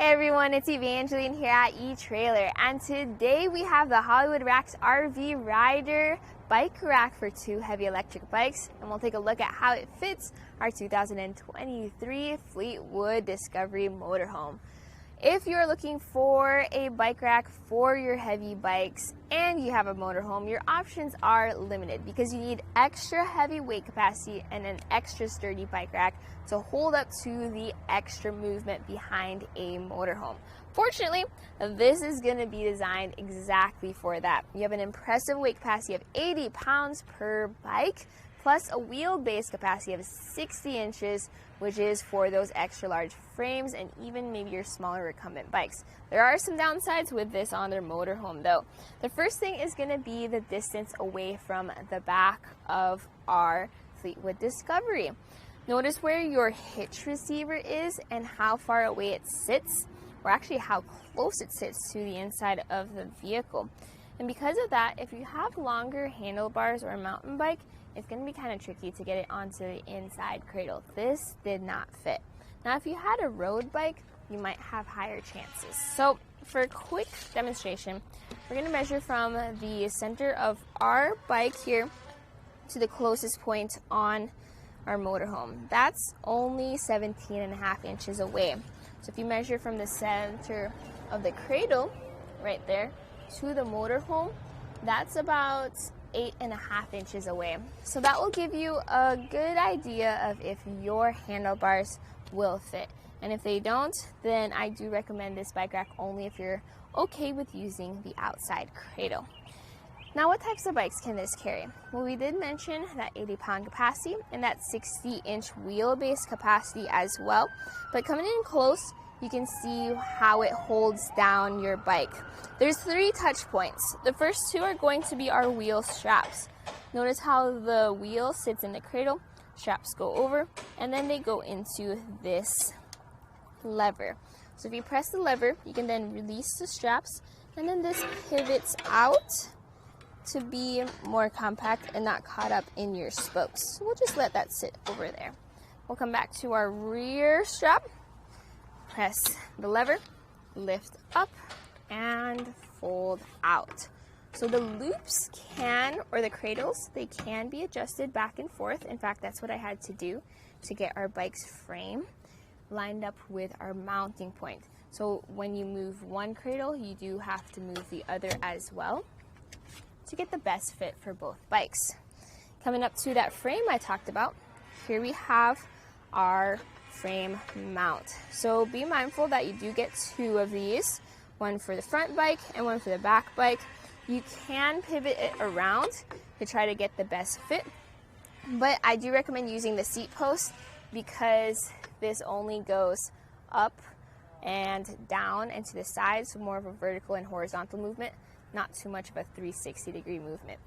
Hey everyone, it's Evangeline here at eTrailer, and today we have the Hollywood Racks RV Rider bike rack for 2 heavy electric bikes, and we'll take a look at how it fits our 2023 Fleetwood Discovery Motorhome. If you're looking for a bike rack for your heavy bikes and you have a motorhome, your options are limited because you need extra heavy weight capacity and an extra sturdy bike rack to hold up to the extra movement behind a motorhome. Fortunately, this is going to be designed exactly for that. You have an impressive weight capacity of 80 pounds per bike, plus a wheelbase capacity of 60 inches, which is for those extra large frames and even maybe your smaller recumbent bikes. There are some downsides with this on their motorhome though. The first thing is going to be the distance away from the back of our Fleetwood Discovery. Notice where your hitch receiver is and how far away it sits, or actually how close it sits to the inside of the vehicle. And because of that, if you have longer handlebars or a mountain bike, it's going to be kind of tricky to get it onto the inside cradle. This did not fit. Now, if you had a road bike, you might have higher chances. So for a quick demonstration, we're going to measure from the center of our bike here to the closest point on our motorhome. That's only 17.5 inches away. So if you measure from the center of the cradle right there to the motorhome, that's about 8.5 inches away. So that will give you a good idea of if your handlebars will fit. And if they don't, then I do recommend this bike rack only if you're okay with using the outside cradle. Now, what types of bikes can this carry? Well, we did mention that 80-pound capacity and that 60-inch wheelbase capacity as well. But coming in close, you can see how it holds down your bike. There's 3 touch points. The first 2 are going to be our wheel straps. Notice how the wheel sits in the cradle, straps go over, and then they go into this lever. So if you press the lever, you can then release the straps, and then this pivots out to be more compact and not caught up in your spokes. So we'll just let that sit over there. We'll come back to our rear strap. Press the lever, lift up, and fold out. So the loops or the cradles, they can be adjusted back and forth. In fact, that's what I had to do to get our bike's frame lined up with our mounting point. So when you move one cradle, you do have to move the other as well to get the best fit for both bikes. Coming up to that frame I talked about, here we have our frame mount. So be mindful that you do get 2 of these, one for the front bike and one for the back bike. You can pivot it around to try to get the best fit, but I do recommend using the seat post because this only goes up and down and to the side, so more of a vertical and horizontal movement, not too much of a 360-degree movement.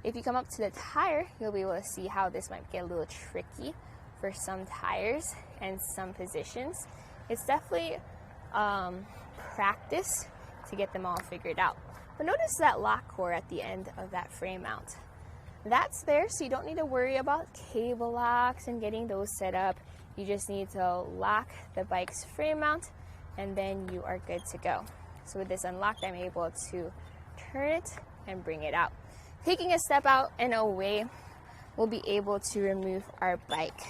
If you come up to the tire, you'll be able to see how this might get a little tricky for some tires and some positions. It's definitely practice to get them all figured out. But notice that lock core at the end of that frame mount. That's there, so you don't need to worry about cable locks and getting those set up. You just need to lock the bike's frame mount, and then you are good to go. So with this unlocked, I'm able to turn it and bring it out. Taking a step out and away, we'll be able to remove our bike.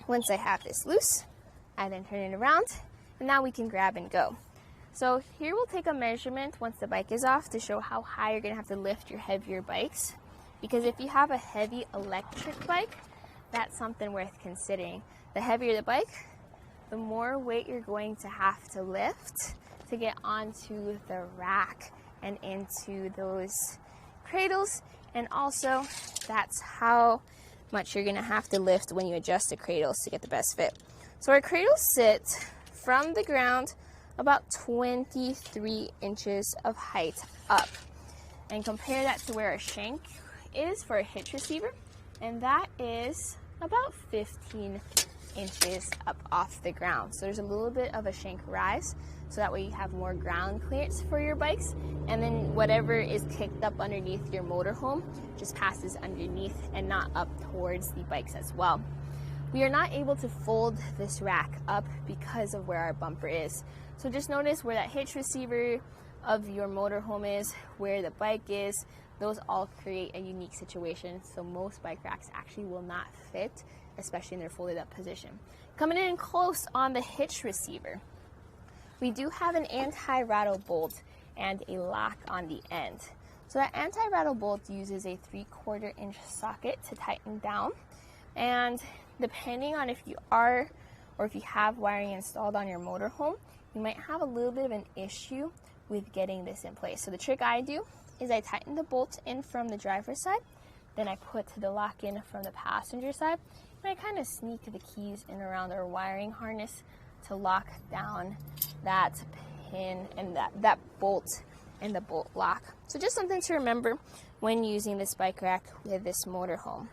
Once I have this loose, I then turn it around, and now we can grab and go. So here we'll take a measurement once the bike is off to show how high you're going to have to lift your heavier bikes. Because if you have a heavy electric bike, that's something worth considering. The heavier the bike, the more weight you're going to have to lift to get onto the rack and into those cradles. And also, that's how much you're going to have to lift when you adjust the cradles to get the best fit. So our cradles sit from the ground about 23 inches of height up. And compare that to where our shank is for a hitch receiver, and that is about 15 inches up off the ground. So there's a little bit of a shank rise, so that way you have more ground clearance for your bikes, and then whatever is kicked up underneath your motorhome just passes underneath and not up towards the bikes as well. we are not able to fold this rack up because of where our bumper is. So just notice where that hitch receiver of your motorhome is, where the bike is. Those all create a unique situation. So most bike racks actually will not fit, especially in their folded up position. Coming in close on the hitch receiver, we do have an anti-rattle bolt and a lock on the end. So that anti-rattle bolt uses a 3/4 inch socket to tighten down. And depending on if you are or if you have wiring installed on your motorhome, you might have a little bit of an issue with getting this in place. So the trick I do is I tighten the bolt in from the driver's side, then I put the lock in from the passenger side, and I kind of sneak the keys in around our wiring harness to lock down that pin and that bolt and the bolt lock. So just something to remember when using this bike rack with this motorhome.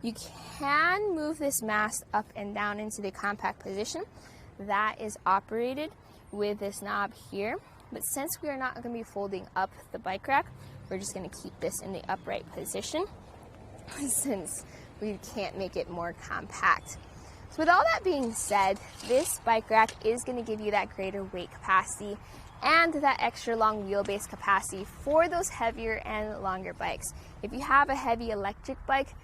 You can move this mast up and down into the compact position. That is operated with this knob here. But since we are not going to be folding up the bike rack, we're just going to keep this in the upright position since we can't make it more compact. So with all that being said, this bike rack is going to give you that greater weight capacity and that extra long wheelbase capacity for those heavier and longer bikes. If you have a heavy electric bike,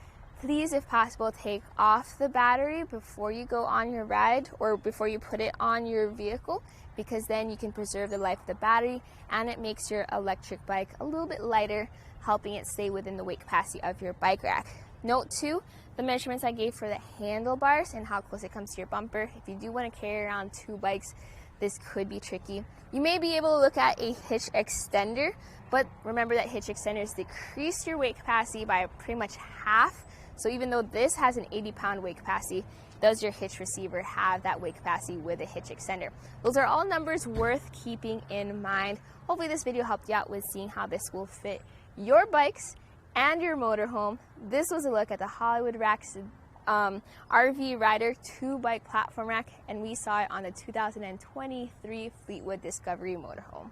please, if possible, take off the battery before you go on your ride or before you put it on your vehicle, because then you can preserve the life of the battery and it makes your electric bike a little bit lighter, helping it stay within the weight capacity of your bike rack. Note too, the measurements I gave for the handlebars and how close it comes to your bumper. If you do want to carry around 2 bikes, this could be tricky. You may be able to look at a hitch extender, but remember that hitch extenders decrease your weight capacity by pretty much half. So even though this has an 80-pound weight capacity, does your hitch receiver have that weight capacity with a hitch extender? Those are all numbers worth keeping in mind. Hopefully this video helped you out with seeing how this will fit your bikes and your motorhome. This was a look at the Hollywood Racks RV Rider 2-bike platform rack, and we saw it on the 2023 Fleetwood Discovery Motorhome.